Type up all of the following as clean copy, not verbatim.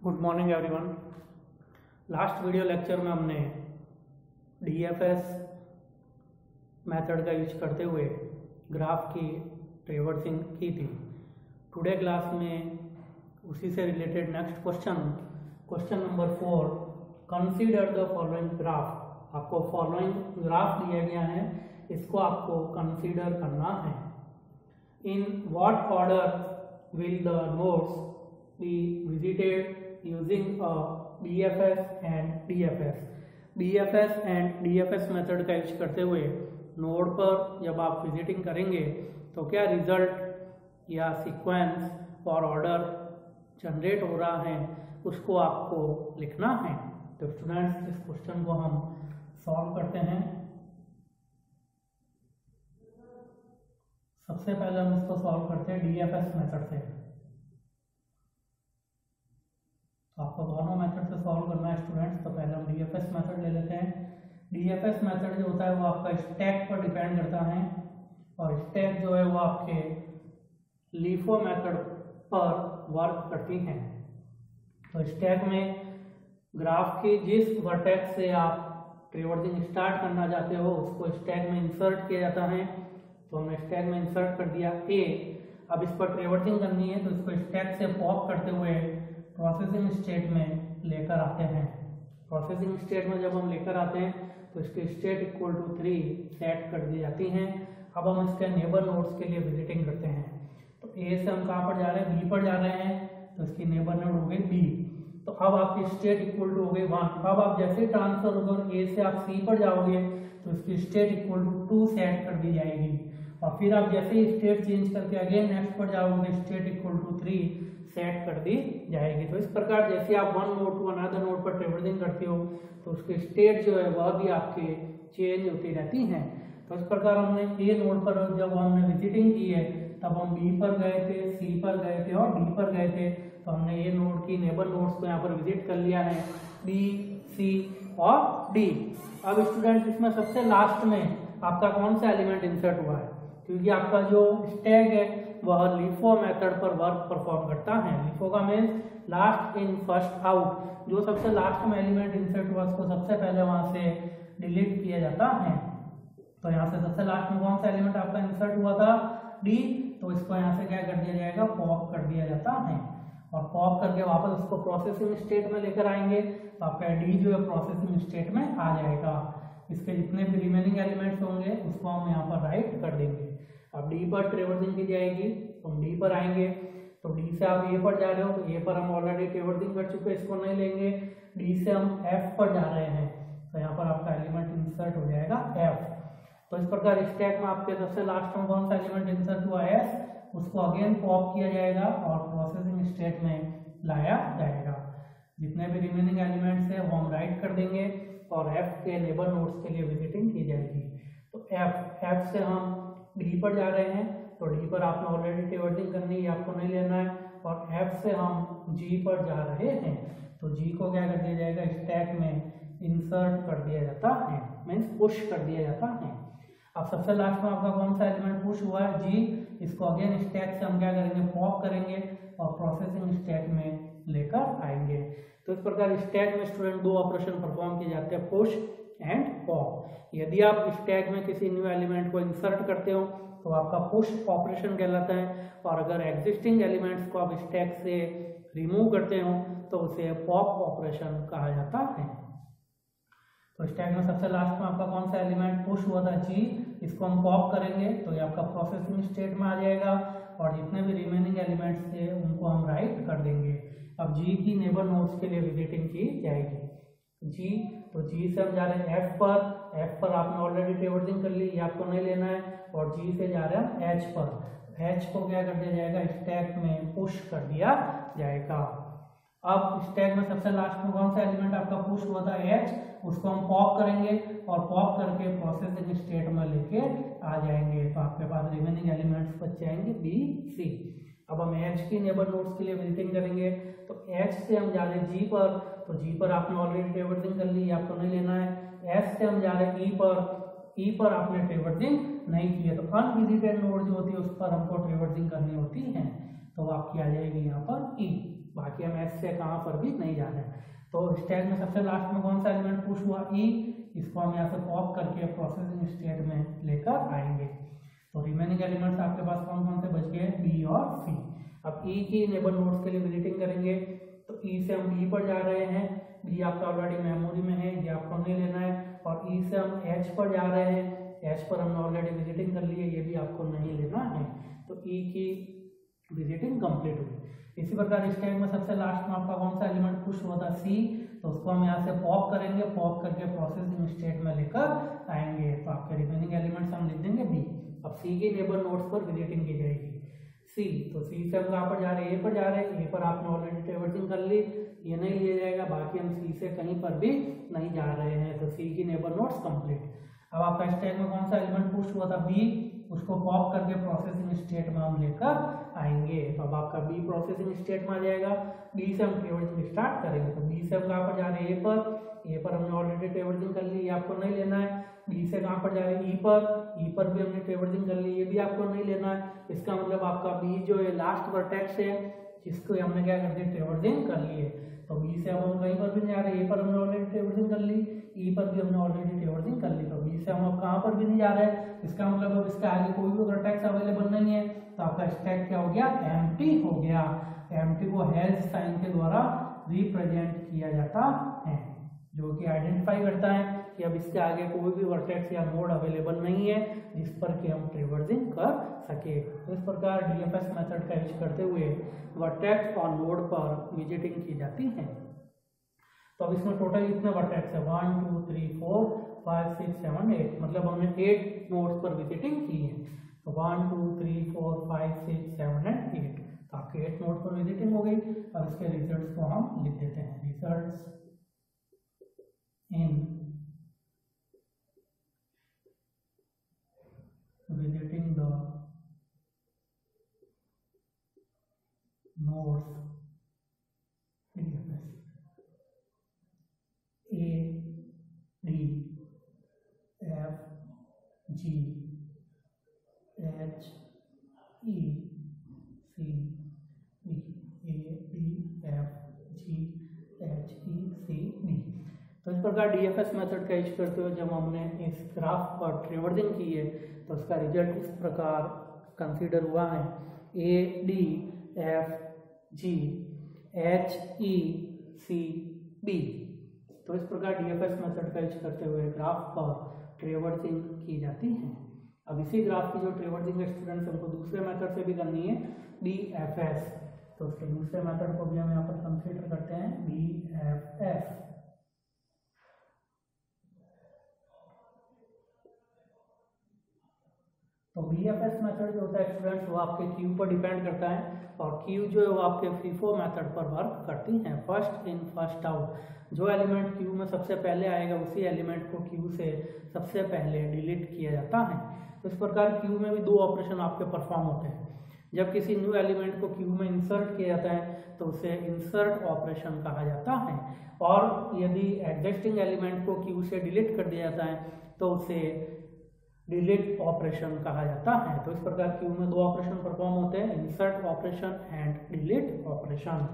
Good morning everyone. Last video lecture में हमने DFS method का यूज करते हुए ग्राफ की ट्रेवर्सिंग की थी। टुडे क्लास में उसी से related next question number 4, consider the following graph. आपको फॉलोइंग ग्राफ दिया गया है, इसको आपको कंसीडर करना है। In what order will the nodes be visited using a BFS and DFS। BFS and DFS method का यूज करते हुए नोड पर जब आप विजिटिंग करेंगे तो क्या रिजल्ट या सीक्वेंस और ऑर्डर जनरेट हो रहा है उसको आपको लिखना है। तो स्टूडेंट्स, इस क्वेश्चन को हम सॉल्व करते हैं। सबसे पहले हम इसको सॉल्व करते हैं DFS मेथड से। तो आपको दोनों मेथड से सॉल्व करना है स्टूडेंट्स। तो पहले हम DFS मेथड ले लेते हैं। DFS मेथड जो होता है वो आपका स्टैक पर डिपेंड करता है, और स्टैक जो है वो आपके LIFO मेथड पर वर्क करती हैं। तो स्टैक में ग्राफ की जिस वर्टेक्स से आप ट्रेवर्सिंग स्टार्ट करना चाहते हो उसको स्टैक में इंसर्ट किया जाता है। तो हमने स्टैक में इंसर्ट कर दिया A। अब इस पर ट्रेवर्सिंग करनी है तो इसको स्टैक से पॉप करते हुए प्रोसेसिंग स्टेट में लेकर आते हैं। प्रोसेसिंग स्टेट में जब हम लेकर आते हैं तो इसकी स्टेट इक्वल टू 3 सेट कर दी जाती हैं। अब हम इसके नेबर नोड्स के लिए विजिटिंग करते हैं। तो A से हम कहाँ पर जा रहे हैं, B पर जा रहे हैं, तो इसकी नेबर नोड हो गई B। तो अब आपकी स्टेट इक्वल टू हो गई 1। अब आप जैसे ट्रांसफर होकर A से आप C पर जाओगे तो इसकी स्टेट इक्वल टू 2 सेट कर दी जाएगी, और फिर आप जैसे ही स्टेट चेंज करके अगेन नेक्स्ट पर जाओगे स्टेट इक्वल टू 3 सेट कर दी जाएगी। तो इस प्रकार जैसे आप one node to another node पर ट्रेवर्सिंग करते हो तो उसकी स्टेट जो है वह भी आपके चेंज होती रहती हैं। तो इस प्रकार हमने ए नोड पर जब हमने विजिटिंग की है तब हम बी पर गए थे, सी पर गए थे और डी पर गए थे। तो हमने ए नोड की नेबर नोड्स को यहाँ पर विजिट कर लिया है, बी, सी और डी। अब स्टूडेंट, इसमें सबसे लास्ट में आपका कौन सा एलिमेंट इंसर्ट हुआ है, क्योंकि आपका जो स्टैक है वह LIFO मेथड पर वर्क परफॉर्म करता है। LIFO का means last in first out. जो सबसे लास्ट में एलिमेंट इंसर्ट हुआ उसको सबसे पहले वहां से डिलीट किया जाता है। तो यहाँ से सबसे लास्ट में कौन सा एलिमेंट आपका इंसर्ट हुआ था, डी। तो इसको यहाँ से क्या कर दिया जाएगा, पॉप कर दिया जाता है, और पॉप करके वापस उसको प्रोसेसिंग स्टेट में लेकर आएंगे तो आपका डी जो है प्रोसेसिंग स्टेट में आ जाएगा। इसके जितने भी रिमेनिंग एलिमेंट्स होंगे उसको हम यहाँ पर राइट कर देंगे। अब डी पर ट्रेवर्सिंग की जाएगी तो हम डी पर आएंगे। तो डी से आप ए पर जा रहे हो तो ए पर हम ऑलरेडी ट्रेवर्सिंग कर चुके हैं, इसको नहीं लेंगे। डी से हम एफ पर जा रहे हैं तो यहाँ पर आपका एलिमेंट इंसर्ट हो जाएगा एफ। तो इस प्रकार स्टैक में आपके सबसे लास्ट में कौन सा एलिमेंट इंसर्ट हुआ, एस, उसको अगेन पॉप किया जाएगा और प्रोसेसिंग स्टेट में लाया जाएगा। जितने भी रिमेनिंग एलिमेंट्स है वो हम राइट कर देंगे और एफ के नेबर नोड्स के लिए विजिटिंग की जाएगी। तो एफ से हम डी पर जा रहे हैं, तो डी पर आपने ऑलरेडी ट्रेवर्सिंग करनी है, आपको नहीं लेना है। और एफ से हम जी पर जा रहे हैं तो जी को क्या कर दिया जाएगा, स्टैक में इंसर्ट कर दिया जाता है, मीन्स पुश कर दिया जाता है। अब सबसे लास्ट में आपका कौन सा एलिमेंट पुश हुआ है, जी। इसको अगेन स्टैक से हम क्या करेंगे, पॉप करेंगे और प्रोसेसिंग स्टैक में लेकर आएंगे। तो इस प्रकार स्टैक में स्टूडेंट 2 ऑपरेशन परफॉर्म किए जाते हैं, पुश एंड पॉप। यदि आप स्टैक में किसी न्यू एलिमेंट को इंसर्ट करते हो तो आपका पुश ऑपरेशन कहलाता है, और अगर एग्जिस्टिंग एलिमेंट्स को आप स्टैक से रिमूव करते हो तो उसे पॉप ऑपरेशन कहा जाता है। तो स्टैक में सबसे लास्ट में आपका कौन सा एलिमेंट पुश हुआ था, जी। इसको हम पॉप करेंगे तो ये आपका प्रोसेसिंग स्टेट में आ जाएगा, और जितने भी रिमेनिंग एलिमेंट्स थे उनको हम राइट कर देंगे। अब जी की नेबर नोड्स के लिए विजिटिंग की जाएगी, जी। तो जी से हम जा रहे हैं एफ पर आपने ऑलरेडी ट्रेवर्सिंग कर ली, ये आपको नहीं लेना है। और जी से जा रहे हैं एच पर, एच को क्या कर दिया जाएगा, स्टैक में पुश कर दिया जाएगा। अब स्टैक में सबसे लास्ट में कौन सा एलिमेंट आपका पुश हुआ था, एच, उसको हम पॉप करेंगे और पॉप करके प्रोसेसिंग स्टेट में लेके आ जाएंगे। तो आपके पास रिमेनिंग एलिमेंट्स बच जाएंगे बी, सी। अब हम एच की नेबर नोड्स के लिए विजिटिंग करेंगे, तो एच से हम जा रहे हैं जी पर, तो जी पर आपने ऑलरेडी ट्रेवर्सिंग कर ली, आपको नहीं लेना है। एस से हम जा रहे हैं ई पर, ई पर आपने ट्रेवर्सिंग नहीं की है, तो अनविजिटेड नोड जो होती है उस पर हमको ट्रेवर्सिंग करनी होती है, तो आपकी आ जाएगी यहाँ पर ई। बाकी हम एच से कहाँ पर भी नहीं जा रहे हैं। तो स्टैक में सबसे लास्ट में कौन सा एलिमेंट पुश हुआ, ई, इसको हम यहाँ से पॉप करके प्रोसेसिंग स्टेट में लेकर आएंगे। तो रिमेनिंग एलिमेंट्स आपके पास कौन कौन से बच गए, बी और सी। अब ई की नेबर नोड्स के लिए विजिटिंग करेंगे, तो ई से हम बी पर जा रहे हैं, बी आपका ऑलरेडी मेमोरी में है, ये आपको नहीं लेना है। और ई से हम एच पर जा रहे हैं, एच पर हमने ऑलरेडी विजिटिंग कर ली है, ये भी आपको नहीं लेना है। तो ई की विजिटिंग कंप्लीट हुई। इसी प्रकार स्टैक में सबसे लास्ट में आपका कौन सा एलिमेंट पुश हुआ था, सी, तो उसको हम यहाँ से पॉप करेंगे, पॉप करके प्रोसेसिंग स्टेट में लेकर आएंगे। तो आपके रिमेनिंग एलिमेंट्स हम लिख देंगे बी। अब सी के नेबर नोड्स पर विजिटिंग की जाएगी, सी, तो सी से हम कहाँ पर जा रहे हैं, ए पर जा रहे हैं, ए पर आपने ऑलरेडी ट्रैवर्सिंग कर ली, ये नहीं लिया जाएगा, बाकी हम सी से कहीं पर भी नहीं जा रहे हैं। तो सी की नेबर नोड्स कंप्लीट। अब आपका स्टैक में कौन सा एलिमेंट पुश हुआ था, बी, उसको पॉप करके प्रोसेसिंग स्टेट में हम लेकर आएंगे। तो अब आपका बी प्रोसेसिंग स्टेट में आ जाएगा, बी से हम ट्रैवर्सिंग स्टार्ट करेंगे। तो बी से हम कहाँ पर जा रहे हैं, ए पर हमने ऑलरेडी ट्रैवर्सिंग कर ली, ये आपको नहीं लेना है। बी से कहाँ पर जा रहे हैं, ई पर भी हमने ट्रैवर्सिंग कर ली, ये भी आपको नहीं लेना है। इसका मतलब आपका बी जो है लास्ट वर्टेक्स है, जिसको हमने क्या कर दिया, ट्रैवर्सिंग कर ली है। तो बी से अब हम कहीं पर भी नहीं जा रहे, ए पर हमने ऑलरेडी ट्रैवर्सिंग कर ली, ई पर भी हमने ऑलरेडी ट्रैवर्सिंग कर ली। तो बी से हम अब कहाँ पर भी नहीं जा रहे हैं, इसका मतलब अब इसके आगे कोई भी वर्टेक्स अवेलेबल नहीं है। तो आपका स्टैक क्या हो गया, एम्प्टी हो गया। एम्प्टी को हैश साइन के द्वारा रिप्रेजेंट किया जाता है, जो कि आइडेंटिफाई करता है कि अब इसके आगे कोई भी वर्टेक्स या नोड अवेलेबल नहीं है जिस पर कि हम ट्रैवर्सिंग कर सके। तो इस प्रकार डीएफएस मेथड का यूज करते हुए वर्टेक्स और नोड पर विजिटिंग की जाती है। तो अब इसमें टोटल कितने वर्टेक्स है, 1 2 3 4 5 6 7 8, मतलब हमने 8 नोड्स पर विजिटिंग की है। तो 1 2 3 4 5 6 7 एंड 8, तो आपके 8 नोड पर विजिटिंग हो गई। और इसके रिजल्ट्स को हम लिख देते हैं, results in visiting the nodes DFS, A, D, F, G, H, E, C, B, A, D, F, G, H, E, C, B। तो इस प्रकार डीएफएस मेथड का यूज करते हुए जब हमने इस ग्राफ पर ट्रैवर्सिंग की है तो उसका रिजल्ट इस प्रकार कंसीडर हुआ है, A D F G H E C B. तो इस प्रकार डीएफएस मेथड का यूज करते हुए ग्राफ पर ट्रैवर्सिंग की जाती है। अब इसी ग्राफ की जो ट्रैवर्सिंग स्टूडेंट्स हमको दूसरे मेथड से भी करनी है, डीएफएस, तो उसके दूसरे मेथड को भी हम यहाँ पर कंसीडर करते हैं, डीएफएस। तो बीएफएस मेथड जो होता है स्टूडेंट्स वो आपके क्यू पर डिपेंड करता है, और क्यू जो है वो आपके FIFO मेथड पर वर्क करती है, फर्स्ट इन फर्स्ट आउट। जो एलिमेंट क्यू में सबसे पहले आएगा उसी एलिमेंट को क्यू से सबसे पहले डिलीट किया जाता है। तो इस प्रकार क्यू में भी दो ऑपरेशन आपके परफॉर्म होते हैं। जब किसी न्यू एलिमेंट को क्यू में इंसर्ट किया जाता है तो उसे इंसर्ट ऑपरेशन कहा जाता है, और यदि एग्जिस्टिंग एलिमेंट को क्यू से डिलीट कर दिया जाता है तो उसे डिलीट ऑपरेशन कहा जाता है। तो इस प्रकार क्यू में दो ऑपरेशन परफॉर्म होते हैं, insert operation and delete operation.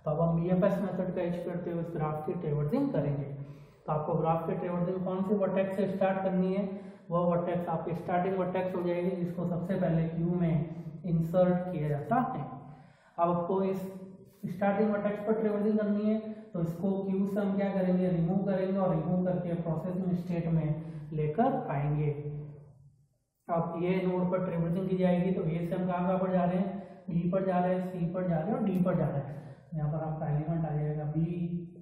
तो अब हम बीएफएस मेथड का यूज करते हुए इस ग्राफ की ट्रैवर्सिंग करेंगे। तो आपको ग्राफ की ट्रैवर्सिंग कौन से वर्टेक्स से स्टार्ट करनी है, वह वर्टेक्स आपकी स्टार्टिंग वर्टेक्स हो जाएगी जिसको सबसे पहले क्यू में इंसर्ट किया जाता है। अब आपको इस स्टार्टिंग वर्टेक्स पर ट्रैवर्सिंग करनी है तो इसको क्यू से हम क्या करेंगे, रिमूव करेंगे, और रिमूव करके प्रोसेसिंग स्टेट में लेकर आएंगे। अब ये नोड पर ट्रैवर्सिंग की जाएगी, तो ए से हम कहाँ पर जा रहे हैं, बी पर जा रहे हैं, सी पर जा रहे हैं और डी पर जा रहे हैं। यहाँ पर आपका एलिमेंट आ जाएगा बी,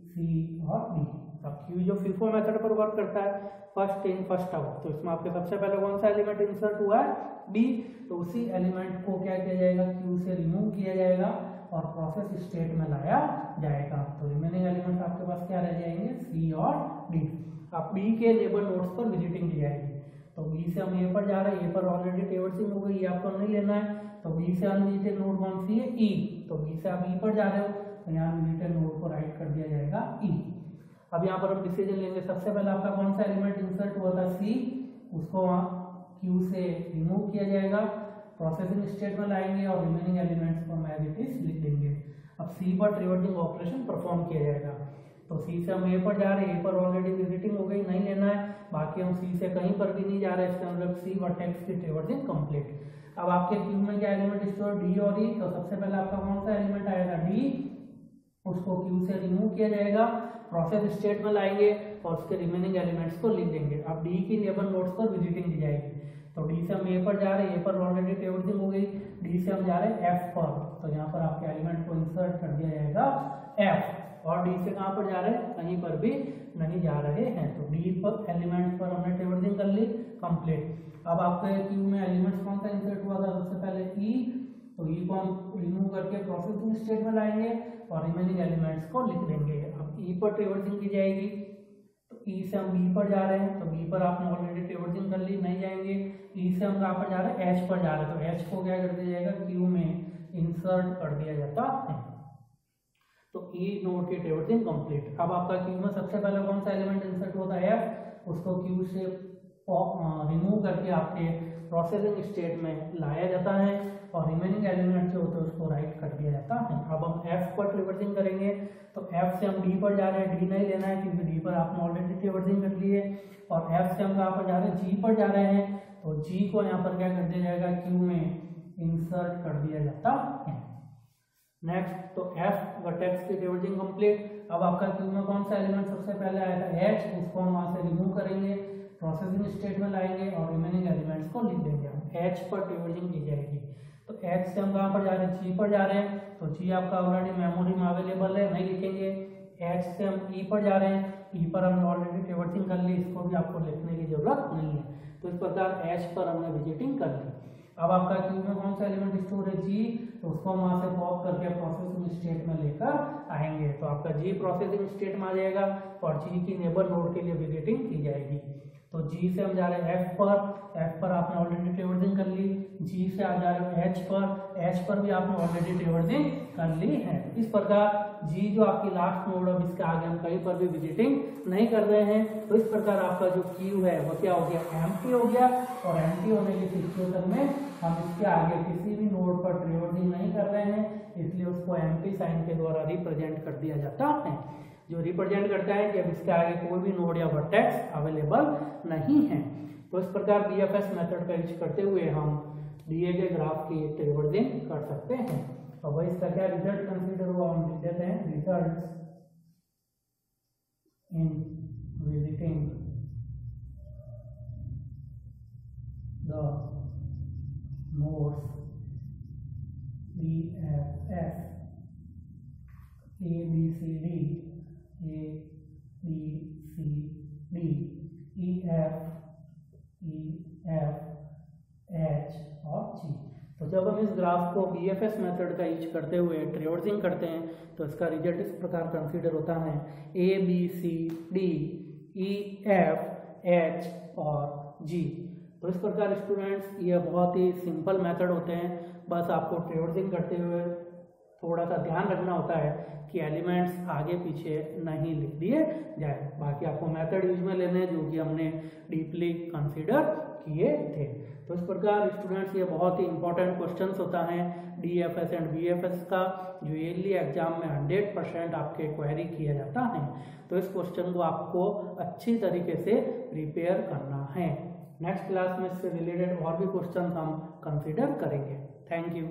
सी और डी। अब क्यू जो FIFO मेथड पर वर्क करता है, फर्स्ट इन फर्स्ट आउट, तो इसमें आपके सबसे पहले कौन सा एलिमेंट इंसर्ट हुआ है, बी, तो उसी एलिमेंट को क्या किया जाएगा, क्यू से रिमूव किया जाएगा और प्रोसेस स्टेट में लाया जाएगा। तो रिमेनिंग एलिमेंट आपके पास क्या रह जाएंगे, सी और डी। अब बी के नेबर नोड्स पर विजिटिंग की जाएगी। तो बी से हम ए पर जा रहे हैं, ए पर ऑलरेडी ट्रैवर्सिंग हो गई, ये आपको नहीं लेना है। तो बी से अनविजिटेड नोड कौन सी है, ई, तो बी से आप ई पर जा रहे हो तो यहाँ विजिटेड नोड को राइट कर दिया जाएगा ई। अब यहाँ पर हम डिसीजन लेंगे, सबसे पहले आपका कौन सा एलिमेंट इंसर्ट हुआ था, सी, उसको क्यू से रिमूव किया जाएगा, प्रोसेसिंग स्टेट में लाएंगे और रिमेनिंग एलिमेंट्स को हम एज इट इज लिख देंगे। अब सी पर ट्रिवर्सिंग ऑपरेशन परफॉर्म किया जाएगा। तो सी से हम ए पर जा रहे हैं, ए पर ऑलरेडी विजिटिंग हो गई, नहीं लेना है, बाकी हम सी से कहीं पर भी नहीं जा रहे हैं, इसका मतलब सी वर्टेक्स की ट्रिवर्सिंग कंप्लीट। अब आपके क्यू में क्या एलिमेंट स्टोर डी और ई, तो सबसे पहले आपका कौन सा एलिमेंट आएगा डी, उसको क्यू से रिमूव किया जाएगा, प्रोसेस स्टेट में लाएंगे और उसके रिमेनिंग एलिमेंट्स को लिख देंगे। अब डी की नेबर नोड्स पर विजिटिंग दी जाएगी। तो डी से हम ए पर जा रहे हैं, ए पर ऑलरेडी ट्रिवर्सिंग हो गई, डी से हम जा रहे हैं एफ पर, तो यहाँ पर आपके एलिमेंट को इंसर्ट कर दिया जाएगा एफ, और डी से कहाँ पर जा रहे हैं, कहीं पर भी नहीं जा रहे हैं। तो डी पर एलिमेंट पर हमने ट्रिवर्सिंग कर ली कंप्लीट। अब आपके क्यू में एलिमेंट्स कौन सा इंसर्ट हुआ था, सबसे पहले ई, तो ई को हम रिमूव करके प्रोसेसिंग स्टेट में लाएंगे और रिमेनिंग एलिमेंट्स को लिख देंगे। अब ई पर ट्रिवर्सिंग की जाएगी, तो ई से हम बी पर जा रहे हैं, तो बी पर आपने ऑलरेडी ट्रिवर्सिंग कर ली, नहीं जाएंगे। ई से हम कहाँ पर जा रहे हैं, एच पर जा रहे हैं, तो एच को क्या कर दिया जाएगा, क्यू में इंसर्ट कर दिया जाता है। तो ई नोड की ट्रिवर्सिंग कंप्लीट। अब आपका क्यू में सबसे पहले कौन सा एलिमेंट इंसर्ट होता है, एफ, उसको क्यू से रिमूव करके आपके प्रोसेसिंग स्टेट में लाया जाता है और रिमेनिंग एलिमेंट जो होते हैं उसको राइट कर दिया जाता है। अब हम एफ पर ट्रिवर्सिंग करेंगे, तो एफ से हम डी पर जा रहे हैं, डी नहीं लेना है क्योंकि डी पर आपने ऑलरेडी ट्रिवर्सिंग कर ली है, और एफ से हम कहाँ पर जा रहे हैं, जी पर जा रहे हैं, तो जी को यहाँ पर क्या कर दिया जाएगा, क्यू में इंसर्ट कर दिया जाता है। नेक्स्ट, तो एफ वर्टेक्स की ट्रिवर्सिंग कंप्लीट। अब आपका क्यू में कौन सा एलिमेंट सबसे पहले आया था, एच, उसको हम वहां से रिमूव करेंगे, प्रोसेसिंग स्टेट में लाएंगे और रिमेनिंग एलिमेंट्स को लिख देंगे। एच पर ट्रिवर्सिंग की जाएगी, तो एच से हम कहाँ पर जा रहे हैं, जी पर जा रहे हैं, तो जी आपका ऑलरेडी मेमोरी में अवेलेबल है, नहीं लिखेंगे। एच से हम ई पर जा रहे हैं, ई पर हमने ऑलरेडी ट्रिवर्सिंग कर ली, इसको भी आपको लिखने की जरूरत नहीं है। तो इस प्रकार एच पर हमने विजिटिंग कर ली। अब आपका क्यू में कौन सा एलिमेंट स्टोर है, जी, तो उसको हम वहां से पॉप करके प्रोसेसिंग स्टेट में लेकर आएंगे, तो आपका जी प्रोसेसिंग स्टेट में आ जाएगा और जी की नेबर नोड के लिए विजिटिंग की जाएगी। तो जी से हम जा रहे हैं एफ पर आपने ऑलरेडी ट्रिवर्सिंग कर ली, जी से आ जा रहे हैं एच पर भी आपने ऑलरेडी ट्रिवर्सिंग कर ली है। इस प्रकार जी जो आपकी लास्ट नोड, अब इसके आगे हम कहीं पर भी विजिटिंग नहीं कर रहे हैं, तो इस प्रकार आपका जो क्यू है वो क्या हो गया, एम्प्टी हो गया, और एम्प्टी होने की सिचुएशन में हम इसके आगे किसी भी नोड पर ट्रिवर्सिंग नहीं कर रहे हैं, इसलिए उसको एम्प्टी साइन के द्वारा रिप्रेजेंट कर दिया जाता है, जो रिप्रेजेंट करता है कि अब इसके आगे कोई भी नोड या वर्टेक्स अवेलेबल नहीं है। तो इस प्रकार बीएफएस मेथड का यूज करते हुए हम दिए गए ग्राफ की ट्रिवर्सिंग कर सकते हैं। और वही इसका क्या रिजल्ट कंसीडर हुआ, हम लिख देते हैं, results in visiting the nodes BFS ABCD EF H और G। तो जब हम इस ग्राफ को BFS मेथड का यूज करते हुए ट्रिवर्सिंग करते हैं तो इसका रिजल्ट इस प्रकार कंसीडर होता है, ABCD EF H और G। तो इस प्रकार स्टूडेंट्स ये बहुत ही सिंपल मेथड होते हैं, बस आपको ट्रिवर्सिंग करते हुए थोड़ा सा ध्यान रखना होता है कि एलिमेंट्स आगे पीछे नहीं लिख दिए जाए। बाकी आपको मेथड यूज में लेने हैं जो कि हमने डीपली कंसीडर किए थे। तो इस प्रकार स्टूडेंट्स ये बहुत ही इंपॉर्टेंट क्वेश्चंस होता है डीएफएस एंड बीएफएस का, जो ईयरली एग्जाम में 100% आपके क्वेरी किया जाता है। तो इस क्वेश्चन को आपको अच्छी तरीके से प्रिपेयर करना है। नेक्स्ट क्लास में इससे रिलेटेड और भी क्वेश्चन हम कंसीडर करेंगे। Thank you.